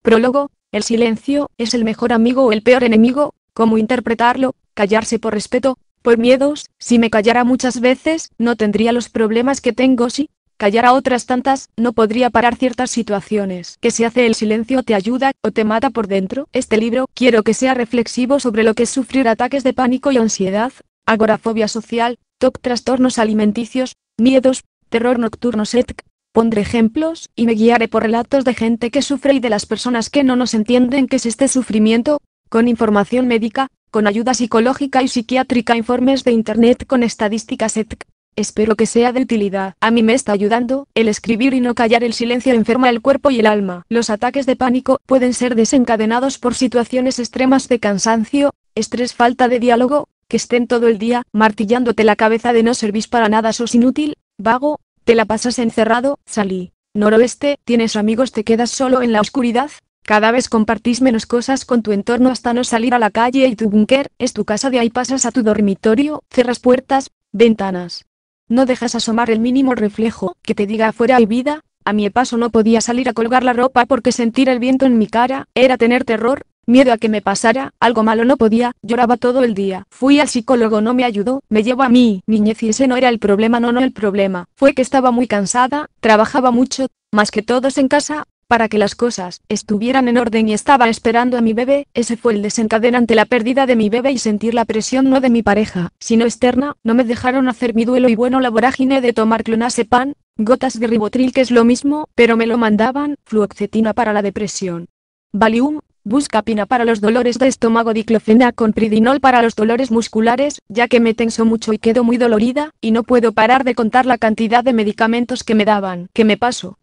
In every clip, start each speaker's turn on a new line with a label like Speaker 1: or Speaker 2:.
Speaker 1: Prólogo. El silencio es el mejor amigo o el peor enemigo. ¿Cómo interpretarlo? Callarse por respeto, por miedos. Si me callara muchas veces, no tendría los problemas que tengo. Si callara otras tantas, no podría parar ciertas situaciones. ¿Qué se hace? El silencio te ayuda o te mata por dentro. Este libro quiero que sea reflexivo sobre lo que es sufrir ataques de pánico y ansiedad, agorafobia social, TOC, trastornos alimenticios, miedos, terror nocturno, etc. Pondré ejemplos y me guiaré por relatos de gente que sufre y de las personas que no nos entienden qué es este sufrimiento, con información médica, con ayuda psicológica y psiquiátrica, informes de internet con estadísticas, etc. Espero que sea de utilidad. A mí me está ayudando el escribir y no callar. El silencio enferma el cuerpo y el alma. Los ataques de pánico pueden ser desencadenados por situaciones extremas de cansancio, estrés, falta de diálogo, que estén todo el día martillándote la cabeza de no servís para nada, sos inútil, vago, te la pasas encerrado. Salí. Noroeste, tienes amigos, te quedas solo en la oscuridad. Cada vez compartís menos cosas con tu entorno hasta no salir a la calle y tu búnker es tu casa, de ahí pasas a tu dormitorio, cierras puertas, ventanas. No dejas asomar el mínimo reflejo que te diga afuera hay vida. A mi paso no podía salir a colgar la ropa porque sentir el viento en mi cara era tener terror, miedo a que me pasara algo malo. No podía, lloraba todo el día. Fui al psicólogo, no me ayudó, me llevó a mi niñez y ese no era el problema. No, el problema fue que estaba muy cansada, trabajaba mucho, más que todos en casa, para que las cosas estuvieran en orden y estaba esperando a mi bebé. Ese fue el desencadenante, la pérdida de mi bebé y sentir la presión no de mi pareja, sino externa. No me dejaron hacer mi duelo y bueno, la vorágine de tomar clonazepam, gotas de ribotril que es lo mismo, pero me lo mandaban, fluoxetina para la depresión, Valium, buscapina para los dolores de estómago, diclofenac con pridinol para los dolores musculares, ya que me tenso mucho y quedo muy dolorida, y no puedo parar de contar la cantidad de medicamentos que me daban. Que me paso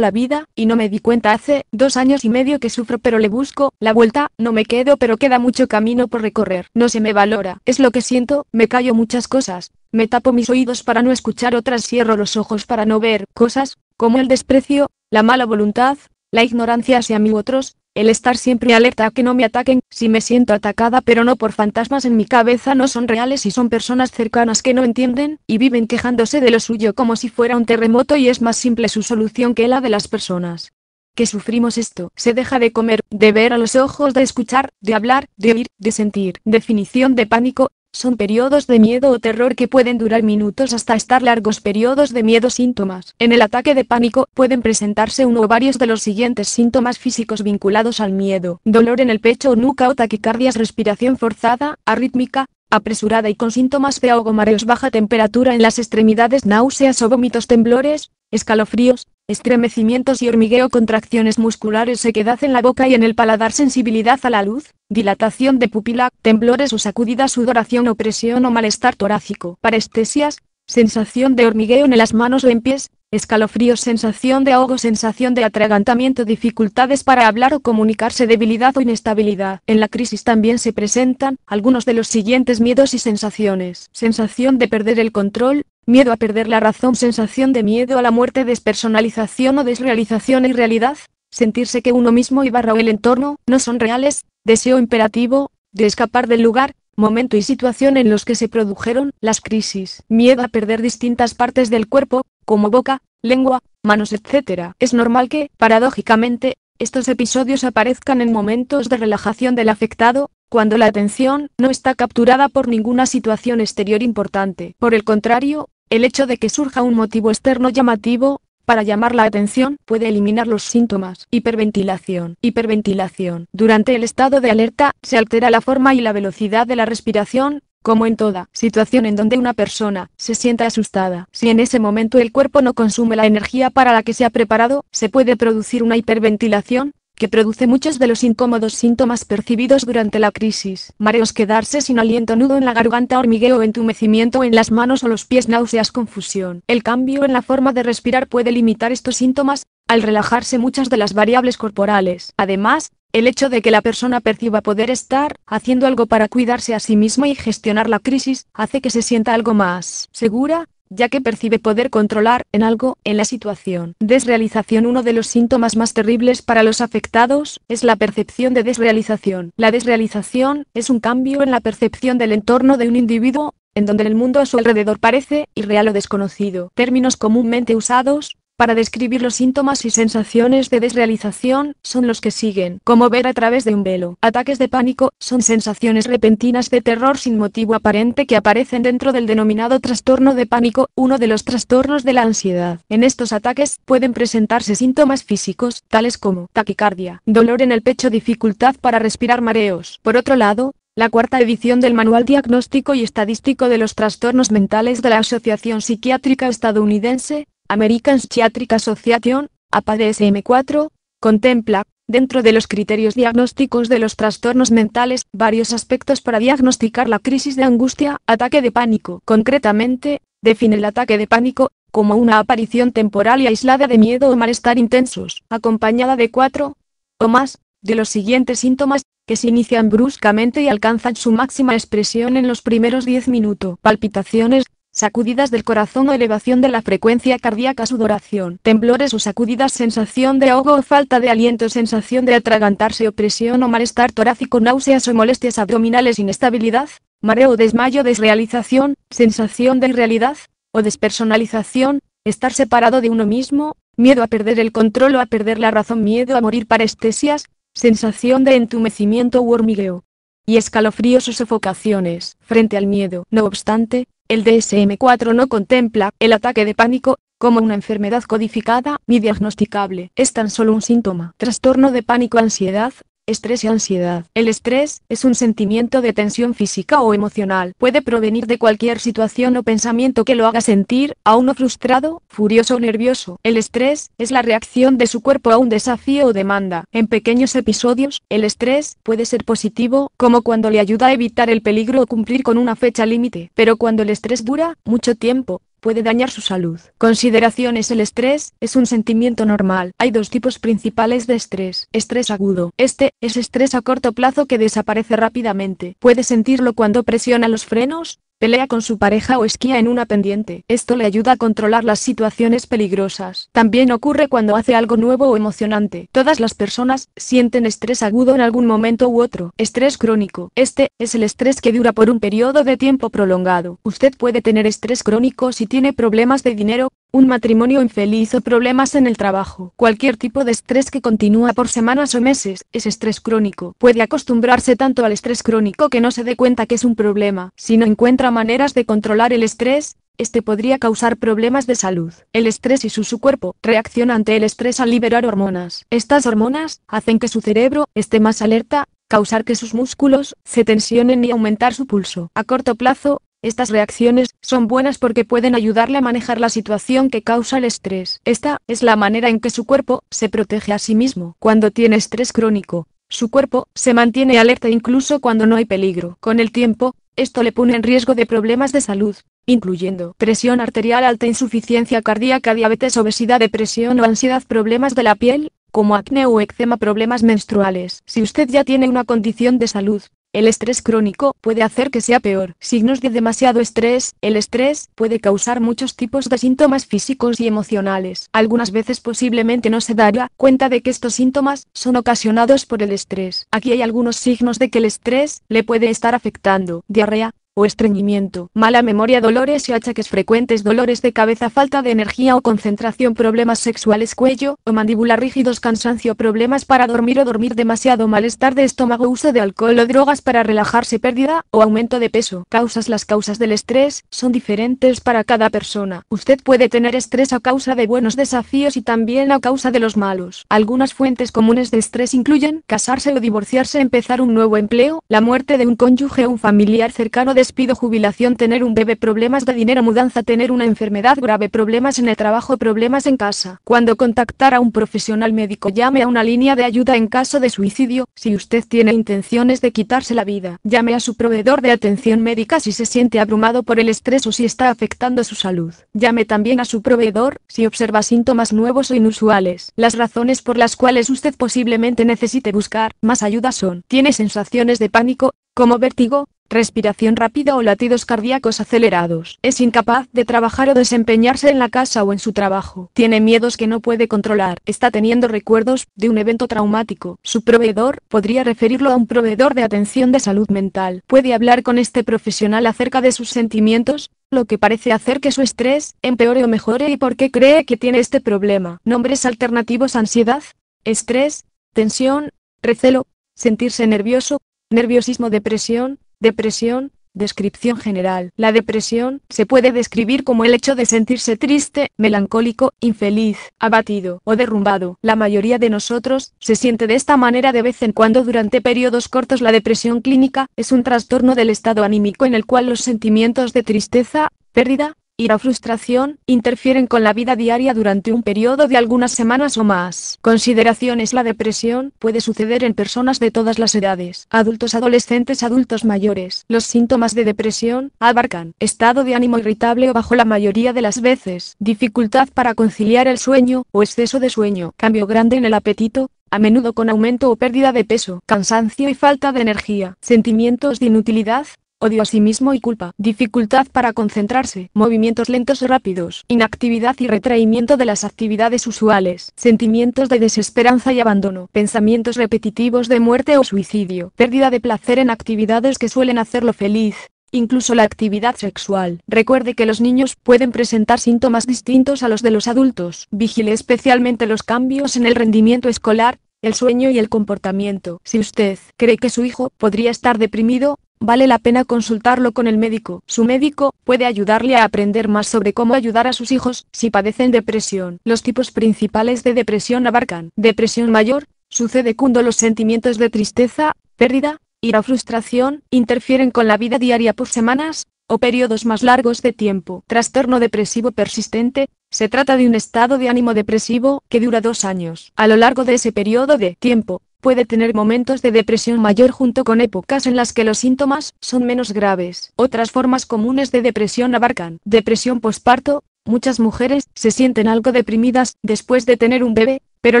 Speaker 1: la vida, y no me di cuenta. Hace 2 años y medio que sufro, pero le busco la vuelta, no me quedo, pero queda mucho camino por recorrer. No se me valora, es lo que siento, me callo muchas cosas, me tapo mis oídos para no escuchar otras, cierro los ojos para no ver cosas, como el desprecio, la mala voluntad, la ignorancia hacia mí u otros, el estar siempre alerta a que no me ataquen. Si me siento atacada, pero no por fantasmas en mi cabeza, no son reales y son personas cercanas que no entienden, y viven quejándose de lo suyo como si fuera un terremoto y es más simple su solución que la de las personas que sufrimos esto. Se deja de comer, de ver a los ojos, de escuchar, de hablar, de oír, de sentir. Definición de pánico. Son periodos de miedo o terror que pueden durar minutos hasta estar largos. Periodos de miedo. Síntomas. En el ataque de pánico pueden presentarse uno o varios de los siguientes síntomas físicos vinculados al miedo: dolor en el pecho o nuca o taquicardias, respiración forzada, arrítmica, apresurada y con síntomas de ahogo, mareos, baja temperatura en las extremidades, náuseas o vómitos, temblores, escalofríos, estremecimientos y hormigueo, contracciones musculares, sequedad en la boca y en el paladar, sensibilidad a la luz, dilatación de pupila, temblores o sacudidas, sudoración, opresión o malestar torácico, parestesias, sensación de hormigueo en las manos o en pies, escalofríos, sensación de ahogo, sensación de atragantamiento, dificultades para hablar o comunicarse, debilidad o inestabilidad. En la crisis también se presentan algunos de los siguientes miedos y sensaciones: sensación de perder el control, miedo a perder la razón, sensación de miedo a la muerte, despersonalización o desrealización, irrealidad, sentirse que uno mismo o el entorno no son reales, deseo imperativo de escapar del lugar, momento y situación en los que se produjeron las crisis, miedo a perder distintas partes del cuerpo, como boca, lengua, manos, etc. Es normal que, paradójicamente, estos episodios aparezcan en momentos de relajación del afectado, cuando la atención no está capturada por ninguna situación exterior importante. Por el contrario, el hecho de que surja un motivo externo llamativo para llamar la atención puede eliminar los síntomas. Hiperventilación. Hiperventilación. Durante el estado de alerta, se altera la forma y la velocidad de la respiración, como en toda situación en donde una persona se sienta asustada. Si en ese momento el cuerpo no consume la energía para la que se ha preparado, se puede producir una hiperventilación, que produce muchos de los incómodos síntomas percibidos durante la crisis: mareos, quedarse sin aliento, nudo en la garganta, hormigueo, entumecimiento en las manos o los pies, náuseas, confusión. El cambio en la forma de respirar puede limitar estos síntomas, al relajarse muchas de las variables corporales. Además, el hecho de que la persona perciba poder estar haciendo algo para cuidarse a sí misma y gestionar la crisis, hace que se sienta algo más segura, ya que percibe poder controlar en algo en la situación. Desrealización. Uno de los síntomas más terribles para los afectados es la percepción de desrealización. La desrealización es un cambio en la percepción del entorno de un individuo, en donde el mundo a su alrededor parece irreal o desconocido. Términos comúnmente usados para describir los síntomas y sensaciones de desrealización, son los que siguen. Como ver a través de un velo. Ataques de pánico, son sensaciones repentinas de terror sin motivo aparente que aparecen dentro del denominado trastorno de pánico, uno de los trastornos de la ansiedad. En estos ataques, pueden presentarse síntomas físicos, tales como taquicardia, dolor en el pecho, dificultad para respirar, mareos. Por otro lado, la cuarta edición del Manual Diagnóstico y Estadístico de los Trastornos Mentales de la Asociación Psiquiátrica Estadounidense, American Psychiatric Association, APA-DSM-4, contempla, dentro de los criterios diagnósticos de los trastornos mentales, varios aspectos para diagnosticar la crisis de angustia, ataque de pánico. Concretamente, define el ataque de pánico como una aparición temporal y aislada de miedo o malestar intensos, acompañada de 4 o más de los siguientes síntomas, que se inician bruscamente y alcanzan su máxima expresión en los primeros 10 minutos. Palpitaciones, sacudidas del corazón o elevación de la frecuencia cardíaca, sudoración, temblores o sacudidas, sensación de ahogo o falta de aliento, sensación de atragantarse, opresión o malestar torácico, náuseas o molestias abdominales, inestabilidad, mareo o desmayo, desrealización, sensación de irrealidad o despersonalización, estar separado de uno mismo, miedo a perder el control o a perder la razón, miedo a morir, parestesias, sensación de entumecimiento u hormigueo, y escalofríos o sofocaciones frente al miedo. No obstante, el DSM-4 no contempla el ataque de pánico como una enfermedad codificada ni diagnosticable. Es tan solo un síntoma. Trastorno de pánico, ansiedad, estrés y ansiedad. El estrés es un sentimiento de tensión física o emocional. Puede provenir de cualquier situación o pensamiento que lo haga sentir a uno frustrado, furioso o nervioso. El estrés es la reacción de su cuerpo a un desafío o demanda. En pequeños episodios, el estrés puede ser positivo, como cuando le ayuda a evitar el peligro o cumplir con una fecha límite. Pero cuando el estrés dura mucho tiempo, puede dañar su salud. Consideraciones: el estrés es un sentimiento normal. Hay dos tipos principales de estrés. Estrés agudo. Este es estrés a corto plazo que desaparece rápidamente. Puede sentirlo cuando presiona los frenos, pelea con su pareja o esquía en una pendiente. Esto le ayuda a controlar las situaciones peligrosas. También ocurre cuando hace algo nuevo o emocionante. Todas las personas sienten estrés agudo en algún momento u otro. Estrés crónico. Este es el estrés que dura por un periodo de tiempo prolongado. Usted puede tener estrés crónico si tiene problemas de dinero, un matrimonio infeliz o problemas en el trabajo. Cualquier tipo de estrés que continúa por semanas o meses es estrés crónico. Puede acostumbrarse tanto al estrés crónico que no se dé cuenta que es un problema. Si no encuentra maneras de controlar el estrés, este podría causar problemas de salud. El estrés y su cuerpo reacciona ante el estrés al liberar hormonas. Estas hormonas hacen que su cerebro esté más alerta, causar que sus músculos se tensionen y aumentar su pulso. A corto plazo, estas reacciones son buenas porque pueden ayudarle a manejar la situación que causa el estrés. Esta es la manera en que su cuerpo se protege a sí mismo. Cuando tiene estrés crónico, su cuerpo se mantiene alerta incluso cuando no hay peligro. Con el tiempo, esto le pone en riesgo de problemas de salud, incluyendo presión arterial alta, insuficiencia cardíaca, diabetes, obesidad, depresión o ansiedad, problemas de la piel, como acné o eczema, problemas menstruales. Si usted ya tiene una condición de salud, el estrés crónico puede hacer que sea peor. Signos de demasiado estrés. El estrés puede causar muchos tipos de síntomas físicos y emocionales. Algunas veces posiblemente no se dará cuenta de que estos síntomas son ocasionados por el estrés. Aquí hay algunos signos de que el estrés le puede estar afectando: diarrea o estreñimiento, mala memoria, dolores y achaques frecuentes, dolores de cabeza, falta de energía o concentración, problemas sexuales, cuello o mandíbula rígidos, cansancio, problemas para dormir o dormir demasiado, malestar de estómago, uso de alcohol o drogas para relajarse, pérdida o aumento de peso. Causas. Las causas del estrés son diferentes para cada persona. Usted puede tener estrés a causa de buenos desafíos y también a causa de los malos. Algunas fuentes comunes de estrés incluyen casarse o divorciarse, empezar un nuevo empleo, la muerte de un cónyuge o un familiar cercano, despido, jubilación, tener un bebé, problemas de dinero, mudanza, tener una enfermedad grave, problemas en el trabajo, problemas en casa. Cuando contactar a un profesional médico, llame a una línea de ayuda en caso de suicidio. Si usted tiene intenciones de quitarse la vida, llame a su proveedor de atención médica si se siente abrumado por el estrés o si está afectando su salud. Llame también a su proveedor si observa síntomas nuevos o inusuales. Las razones por las cuales usted posiblemente necesite buscar más ayuda son: tiene sensaciones de pánico, como vértigo, respiración rápida o latidos cardíacos acelerados. Es incapaz de trabajar o desempeñarse en la casa o en su trabajo. Tiene miedos que no puede controlar. Está teniendo recuerdos de un evento traumático. Su proveedor podría referirlo a un proveedor de atención de salud mental. Puede hablar con este profesional acerca de sus sentimientos, lo que parece hacer que su estrés empeore o mejore y por qué cree que tiene este problema. Nombres alternativos: ansiedad, estrés, tensión, recelo, sentirse nervioso, nerviosismo, depresión, depresión. Descripción general. La depresión se puede describir como el hecho de sentirse triste, melancólico, infeliz, abatido o derrumbado. La mayoría de nosotros se siente de esta manera de vez en cuando durante periodos cortos. La depresión clínica es un trastorno del estado anímico en el cual los sentimientos de tristeza, pérdida, ira o frustración interfieren con la vida diaria durante un periodo de algunas semanas o más. Consideraciones: la depresión puede suceder en personas de todas las edades, adultos, adolescentes, adultos mayores. Los síntomas de depresión abarcan estado de ánimo irritable o bajo la mayoría de las veces, dificultad para conciliar el sueño o exceso de sueño, cambio grande en el apetito, a menudo con aumento o pérdida de peso, cansancio y falta de energía, sentimientos de inutilidad, odio a sí mismo y culpa, dificultad para concentrarse, movimientos lentos o rápidos, inactividad y retraimiento de las actividades usuales, sentimientos de desesperanza y abandono, pensamientos repetitivos de muerte o suicidio, pérdida de placer en actividades que suelen hacerlo feliz, incluso la actividad sexual. Recuerde que los niños pueden presentar síntomas distintos a los de los adultos. Vigile especialmente los cambios en el rendimiento escolar, el sueño y el comportamiento. Si usted cree que su hijo podría estar deprimido, vale la pena consultarlo con el médico. Su médico puede ayudarle a aprender más sobre cómo ayudar a sus hijos si padecen depresión. Los tipos principales de depresión abarcan: depresión mayor, sucede cuando los sentimientos de tristeza, pérdida, ira o frustración interfieren con la vida diaria por semanas o periodos más largos de tiempo. Trastorno depresivo persistente, se trata de un estado de ánimo depresivo que dura 2 años. A lo largo de ese periodo de tiempo, puede tener momentos de depresión mayor junto con épocas en las que los síntomas son menos graves. Otras formas comunes de depresión abarcan: depresión posparto, muchas mujeres se sienten algo deprimidas después de tener un bebé, pero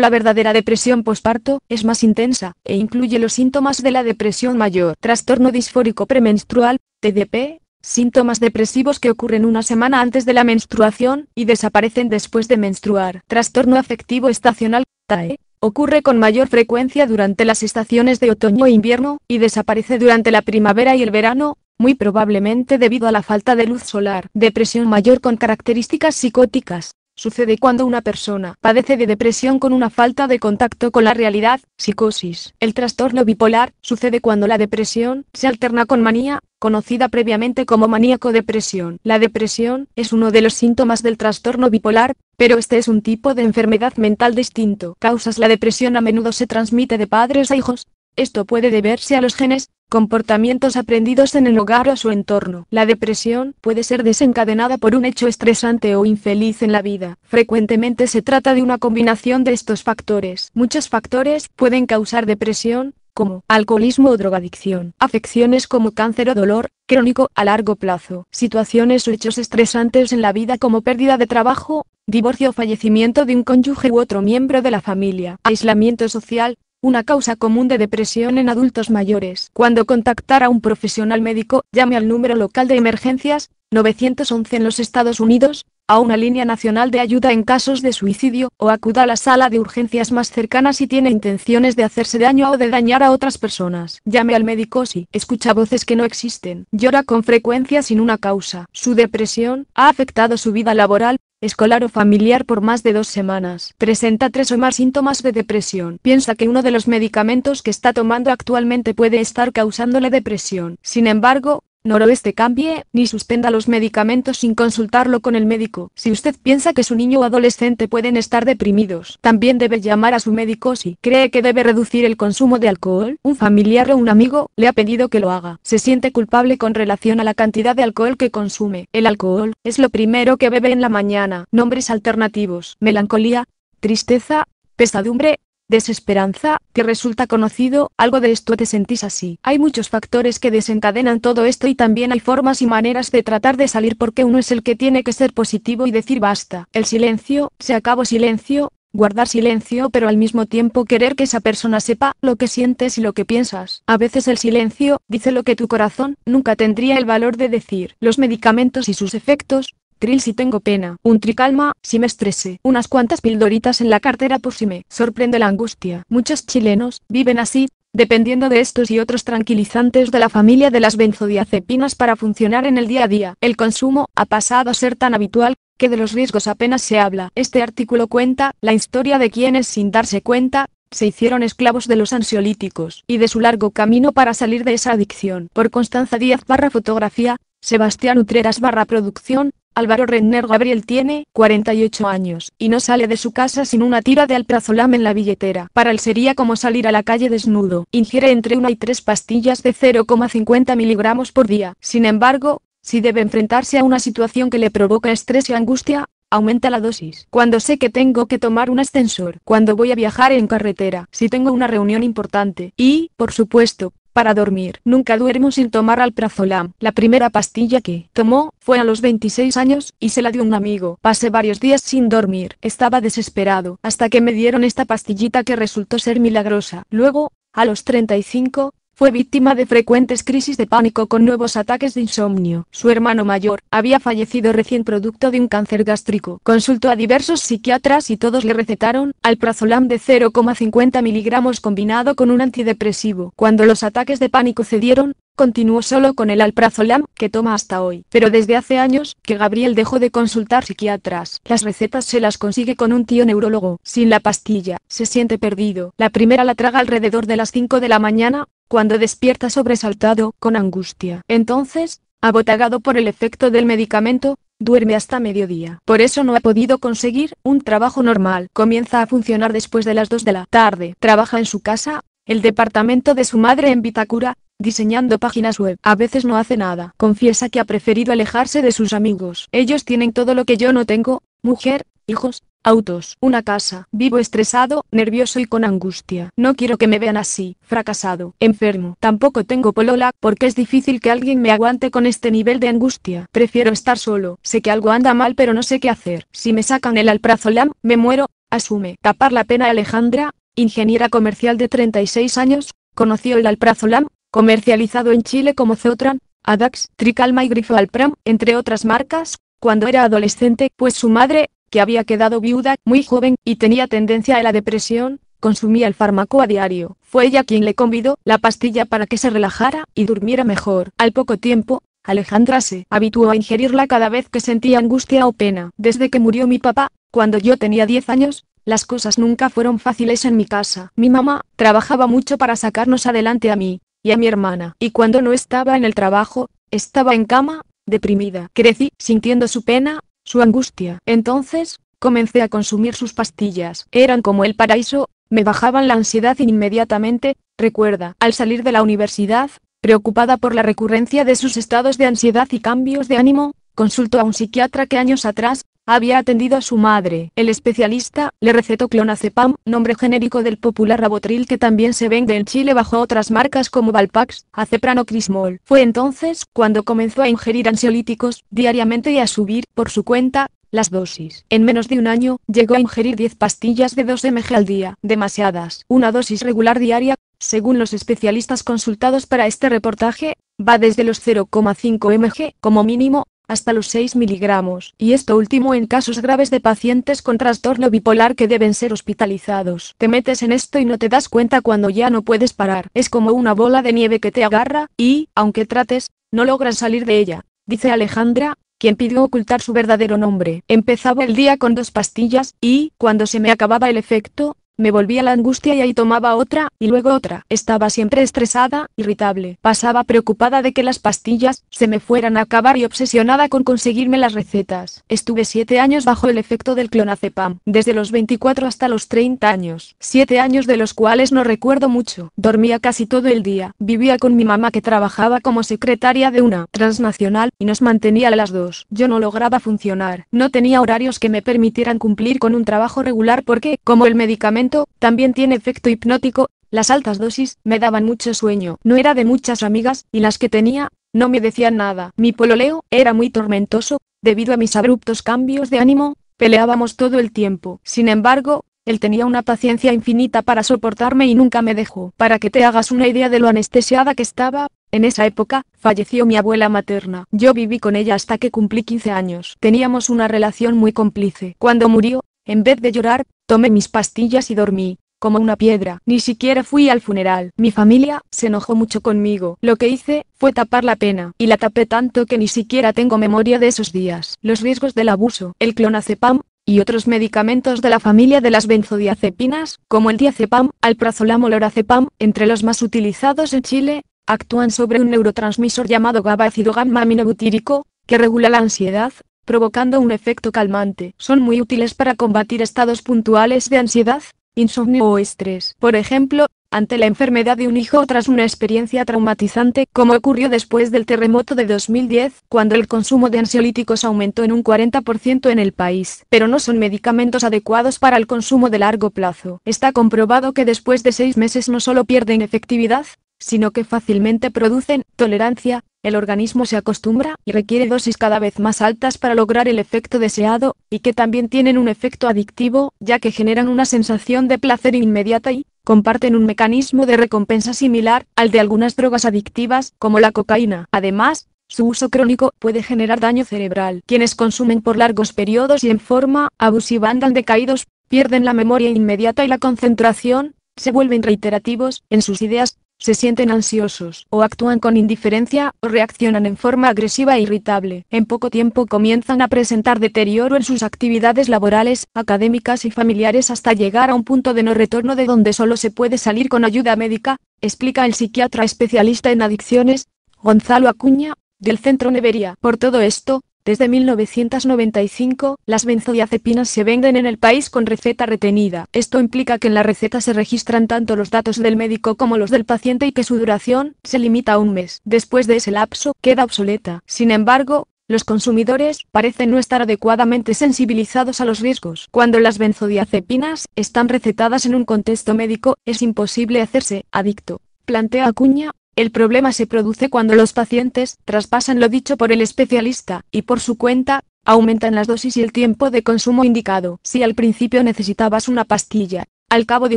Speaker 1: la verdadera depresión posparto es más intensa e incluye los síntomas de la depresión mayor. Trastorno disfórico premenstrual, TDP, síntomas depresivos que ocurren una semana antes de la menstruación y desaparecen después de menstruar. Trastorno afectivo estacional, TAE, ocurre con mayor frecuencia durante las estaciones de otoño e invierno, y desaparece durante la primavera y el verano, muy probablemente debido a la falta de luz solar. Depresión mayor con características psicóticas. Sucede cuando una persona padece de depresión con una falta de contacto con la realidad, psicosis. El trastorno bipolar sucede cuando la depresión se alterna con manía, conocida previamente como maníaco-depresión. La depresión es uno de los síntomas del trastorno bipolar, pero este es un tipo de enfermedad mental distinto. Causas: la depresión a menudo se transmite de padres a hijos. Esto puede deberse a los genes, comportamientos aprendidos en el hogar o su entorno. La depresión puede ser desencadenada por un hecho estresante o infeliz en la vida. Frecuentemente se trata de una combinación de estos factores. Muchos factores pueden causar depresión, como alcoholismo o drogadicción, afecciones como cáncer o dolor crónico a largo plazo, situaciones o hechos estresantes en la vida como pérdida de trabajo, divorcio o fallecimiento de un cónyuge u otro miembro de la familia, aislamiento social. Una causa común de depresión en adultos mayores. Cuando contactar a un profesional médico, llame al número local de emergencias, 911 en los Estados Unidos, a una línea nacional de ayuda en casos de suicidio, o acuda a la sala de urgencias más cercana si tiene intenciones de hacerse daño o de dañar a otras personas. Llame al médico si escucha voces que no existen. Llora con frecuencia sin una causa. Su depresión ha afectado su vida laboral, escolar o familiar por más de 2 semanas. Presenta 3 o más síntomas de depresión. Piensa que uno de los medicamentos que está tomando actualmente puede estar causándole depresión. Sin embargo, no cambie ni suspenda los medicamentos sin consultarlo con el médico. Si usted piensa que su niño o adolescente pueden estar deprimidos, también debe llamar a su médico si cree que debe reducir el consumo de alcohol. Un familiar o un amigo le ha pedido que lo haga. Se siente culpable con relación a la cantidad de alcohol que consume. El alcohol es lo primero que bebe en la mañana. Nombres alternativos: melancolía, tristeza, pesadumbre, desesperanza. ¿Te resulta conocido algo de esto? ¿Te sentís así? Hay muchos factores que desencadenan todo esto y también hay formas y maneras de tratar de salir, porque uno es el que tiene que ser positivo y decir basta. El silencio, se acabó silencio, guardar silencio, pero al mismo tiempo querer que esa persona sepa lo que sientes y lo que piensas. A veces el silencio dice lo que tu corazón nunca tendría el valor de decir. Los medicamentos y sus efectos. Tril si tengo pena, un tricalma si me estrese, unas cuantas pildoritas en la cartera por si me sorprende la angustia. Muchos chilenos viven así, dependiendo de estos y otros tranquilizantes de la familia de las benzodiazepinas para funcionar en el día a día. El consumo ha pasado a ser tan habitual que de los riesgos apenas se habla. Este artículo cuenta la historia de quienes, sin darse cuenta, se hicieron esclavos de los ansiolíticos y de su largo camino para salir de esa adicción. Por Constanza Díaz fotografía, Sebastián Utreras producción, Álvaro Renner Gabriel tiene 48 años y no sale de su casa sin una tira de alprazolam en la billetera. Para él sería como salir a la calle desnudo. Ingiere entre 1 y 3 pastillas de 0,50 miligramos por día. Sin embargo, si debe enfrentarse a una situación que le provoca estrés y angustia, aumenta la dosis. Cuando sé que tengo que tomar un ascensor, cuando voy a viajar en carretera, si tengo una reunión importante y, por supuesto, para dormir. Nunca duermo sin tomar alprazolam. La primera pastilla que tomó fue a los 26 años y se la dio un amigo. Pasé varios días sin dormir. Estaba desesperado hasta que me dieron esta pastillita que resultó ser milagrosa. Luego, a los 35, fue víctima de frecuentes crisis de pánico con nuevos ataques de insomnio. Su hermano mayor había fallecido recién producto de un cáncer gástrico. Consultó a diversos psiquiatras y todos le recetaron alprazolam de 0,50 miligramos combinado con un antidepresivo. Cuando los ataques de pánico cedieron, continuó solo con el alprazolam, que toma hasta hoy. Pero desde hace años que Gabriel dejó de consultar psiquiatras. Las recetas se las consigue con un tío neurólogo. Sin la pastilla, se siente perdido. La primera la traga alrededor de las 5 de la mañana, cuando despierta sobresaltado, con angustia. Entonces, abotagado por el efecto del medicamento, duerme hasta mediodía. Por eso no ha podido conseguir un trabajo normal. Comienza a funcionar después de las 2 de la tarde. Trabaja en su casa, el departamento de su madre en Vitacura, diseñando páginas web. A veces no hace nada. Confiesa que ha preferido alejarse de sus amigos. Ellos tienen todo lo que yo no tengo: mujer, hijos, autos, una casa. Vivo estresado, nervioso y con angustia. No quiero que me vean así, fracasado, enfermo. Tampoco tengo polola, porque es difícil que alguien me aguante con este nivel de angustia. Prefiero estar solo. Sé que algo anda mal pero no sé qué hacer. Si me sacan el alprazolam, me muero, asume. Tapar la pena. Alejandra, ingeniera comercial de 36 años, conoció el alprazolam, comercializado en Chile como Zotran, Adax, Tricalma y Grifo Alpram, entre otras marcas, cuando era adolescente, pues su madre, que había quedado viuda muy joven y tenía tendencia a la depresión, consumía el fármaco a diario. Fue ella quien le convidó la pastilla para que se relajara y durmiera mejor. Al poco tiempo, Alejandra se habituó a ingerirla cada vez que sentía angustia o pena. Desde que murió mi papá, cuando yo tenía 10 años, las cosas nunca fueron fáciles en mi casa. Mi mamá trabajaba mucho para sacarnos adelante a mí y a mi hermana, y cuando no estaba en el trabajo, estaba en cama, deprimida. Crecí sintiendo su pena, su angustia. Entonces, comencé a consumir sus pastillas. Eran como el paraíso, me bajaban la ansiedad inmediatamente, recuerda. Al salir de la universidad, preocupada por la recurrencia de sus estados de ansiedad y cambios de ánimo, consultó a un psiquiatra que años atrás había atendido a su madre. El especialista le recetó clonazepam, nombre genérico del popular Rabotril que también se vende en Chile bajo otras marcas como Valpax, Acepran o Crismol. Fue entonces cuando comenzó a ingerir ansiolíticos diariamente y a subir, por su cuenta, las dosis. En menos de un año, llegó a ingerir 10 pastillas de 2 mg al día. Demasiadas. Una dosis regular diaria, según los especialistas consultados para este reportaje, va desde los 0,5 mg, como mínimo, hasta los 6 miligramos, y esto último en casos graves de pacientes con trastorno bipolar que deben ser hospitalizados. Te metes en esto y no te das cuenta cuando ya no puedes parar. Es como una bola de nieve que te agarra, y, aunque trates, no logras salir de ella, dice Alejandra, quien pidió ocultar su verdadero nombre. Empezaba el día con 2 pastillas, y, cuando se me acababa el efecto, me volvía la angustia y ahí tomaba otra, y luego otra. Estaba siempre estresada, irritable. Pasaba preocupada de que las pastillas se me fueran a acabar y obsesionada con conseguirme las recetas. Estuve 7 años bajo el efecto del clonazepam, desde los 24 hasta los 30 años. 7 años de los cuales no recuerdo mucho. Dormía casi todo el día. Vivía con mi mamá que trabajaba como secretaria de una transnacional, y nos mantenía a las dos. Yo no lograba funcionar. No tenía horarios que me permitieran cumplir con un trabajo regular porque, como el medicamento también tiene efecto hipnótico, las altas dosis me daban mucho sueño. No era de muchas amigas, y las que tenía, no me decían nada. Mi pololeo era muy tormentoso, debido a mis abruptos cambios de ánimo, peleábamos todo el tiempo. Sin embargo, él tenía una paciencia infinita para soportarme y nunca me dejó. Para que te hagas una idea de lo anestesiada que estaba, en esa época, falleció mi abuela materna. Yo viví con ella hasta que cumplí 15 años. Teníamos una relación muy cómplice. Cuando murió, en vez de llorar, tomé mis pastillas y dormí. como una piedra. Ni siquiera fui al funeral. Mi familia se enojó mucho conmigo. Lo que hice fue tapar la pena, y la tapé tanto que ni siquiera tengo memoria de esos días. Los riesgos del abuso, el clonazepam y otros medicamentos de la familia de las benzodiazepinas, como el diazepam, alprazolam o lorazepam, entre los más utilizados en Chile, actúan sobre un neurotransmisor llamado GABA ácido gamma-aminobutírico, que regula la ansiedad, provocando un efecto calmante. Son muy útiles para combatir estados puntuales de ansiedad, insomnio o estrés. Por ejemplo, ante la enfermedad de un hijo o tras una experiencia traumatizante, como ocurrió después del terremoto de 2010, cuando el consumo de ansiolíticos aumentó en un 40% en el país. Pero no son medicamentos adecuados para el consumo de largo plazo. Está comprobado que después de 6 meses no solo pierden efectividad, sino que fácilmente producen tolerancia. El organismo se acostumbra y requiere dosis cada vez más altas para lograr el efecto deseado, y que también tienen un efecto adictivo, ya que generan una sensación de placer inmediata y comparten un mecanismo de recompensa similar al de algunas drogas adictivas, como la cocaína. Además, su uso crónico puede generar daño cerebral. Quienes consumen por largos periodos y en forma abusiva andan decaídos, pierden la memoria inmediata y la concentración, se vuelven reiterativos en sus ideas, se sienten ansiosos, o actúan con indiferencia, o reaccionan en forma agresiva e irritable. En poco tiempo comienzan a presentar deterioro en sus actividades laborales, académicas y familiares hasta llegar a un punto de no retorno de donde solo se puede salir con ayuda médica, explica el psiquiatra especialista en adicciones, Gonzalo Acuña, del Centro Neveria. Por todo esto, desde 1995, las benzodiazepinas se venden en el país con receta retenida. Esto implica que en la receta se registran tanto los datos del médico como los del paciente y que su duración se limita a un mes. Después de ese lapso, queda obsoleta. Sin embargo, los consumidores parecen no estar adecuadamente sensibilizados a los riesgos. Cuando las benzodiazepinas están recetadas en un contexto médico, es imposible hacerse adicto, plantea Acuña. El problema se produce cuando los pacientes traspasan lo dicho por el especialista, y por su cuenta, aumentan las dosis y el tiempo de consumo indicado. Si al principio necesitabas una pastilla, al cabo de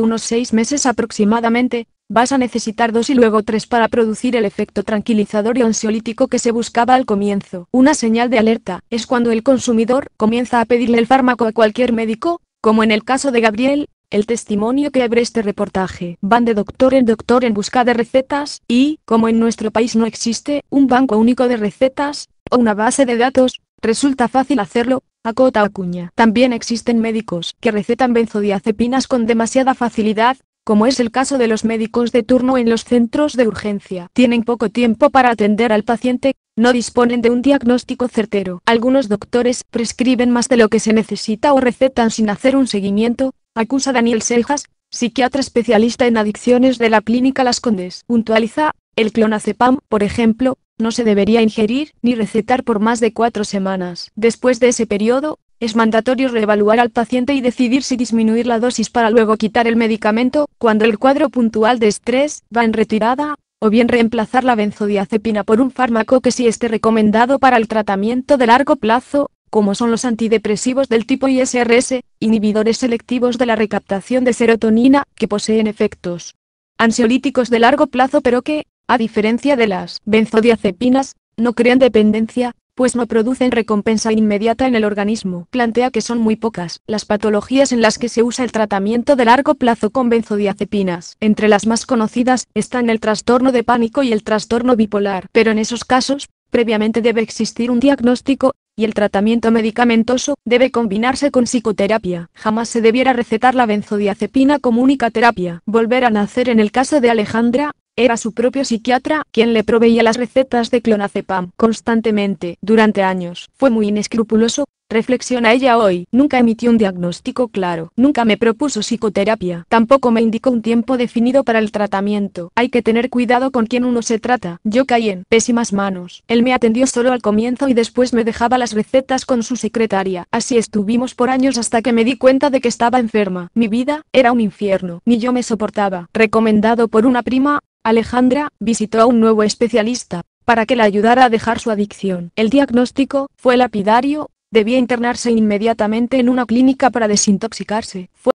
Speaker 1: unos 6 meses aproximadamente, vas a necesitar 2 y luego 3 para producir el efecto tranquilizador y ansiolítico que se buscaba al comienzo. Una señal de alerta es cuando el consumidor comienza a pedirle el fármaco a cualquier médico, como en el caso de Gabriel. El testimonio que abre este reportaje. Van de doctor en busca de recetas, y, como en nuestro país no existe un banco único de recetas, o una base de datos, resulta fácil hacerlo, acota Acuña. También existen médicos que recetan benzodiazepinas con demasiada facilidad, como es el caso de los médicos de turno en los centros de urgencia. Tienen poco tiempo para atender al paciente, no disponen de un diagnóstico certero. Algunos doctores prescriben más de lo que se necesita o recetan sin hacer un seguimiento, acusa Daniel Seijas, psiquiatra especialista en adicciones de la Clínica Las Condes. Puntualiza, el clonazepam, por ejemplo, no se debería ingerir ni recetar por más de 4 semanas. Después de ese periodo, es mandatorio reevaluar al paciente y decidir si disminuir la dosis para luego quitar el medicamento, cuando el cuadro puntual de estrés va en retirada, o bien reemplazar la benzodiazepina por un fármaco que sí esté recomendado para el tratamiento de largo plazo, como son los antidepresivos del tipo ISRS, inhibidores selectivos de la recaptación de serotonina, que poseen efectos ansiolíticos de largo plazo pero que, a diferencia de las benzodiazepinas, no crean dependencia, pues no producen recompensa inmediata en el organismo. Plantea que son muy pocas las patologías en las que se usa el tratamiento de largo plazo con benzodiazepinas. Entre las más conocidas están el trastorno de pánico y el trastorno bipolar, pero en esos casos, previamente debe existir un diagnóstico, y el tratamiento medicamentoso debe combinarse con psicoterapia. Jamás se debiera recetar la benzodiazepina como única terapia. Volver a nacer. En el caso de Alejandra, era su propio psiquiatra quien le proveía las recetas de clonazepam constantemente durante años. Fue muy inescrupuloso, reflexiona ella hoy. Nunca emitió un diagnóstico claro. Nunca me propuso psicoterapia. Tampoco me indicó un tiempo definido para el tratamiento. Hay que tener cuidado con quién uno se trata. Yo caí en pésimas manos. Él me atendió solo al comienzo y después me dejaba las recetas con su secretaria. Así estuvimos por años hasta que me di cuenta de que estaba enferma. Mi vida era un infierno. Ni yo me soportaba. Recomendado por una prima, Alejandra visitó a un nuevo especialista para que la ayudara a dejar su adicción. El diagnóstico fue lapidario: debía internarse inmediatamente en una clínica para desintoxicarse. Fue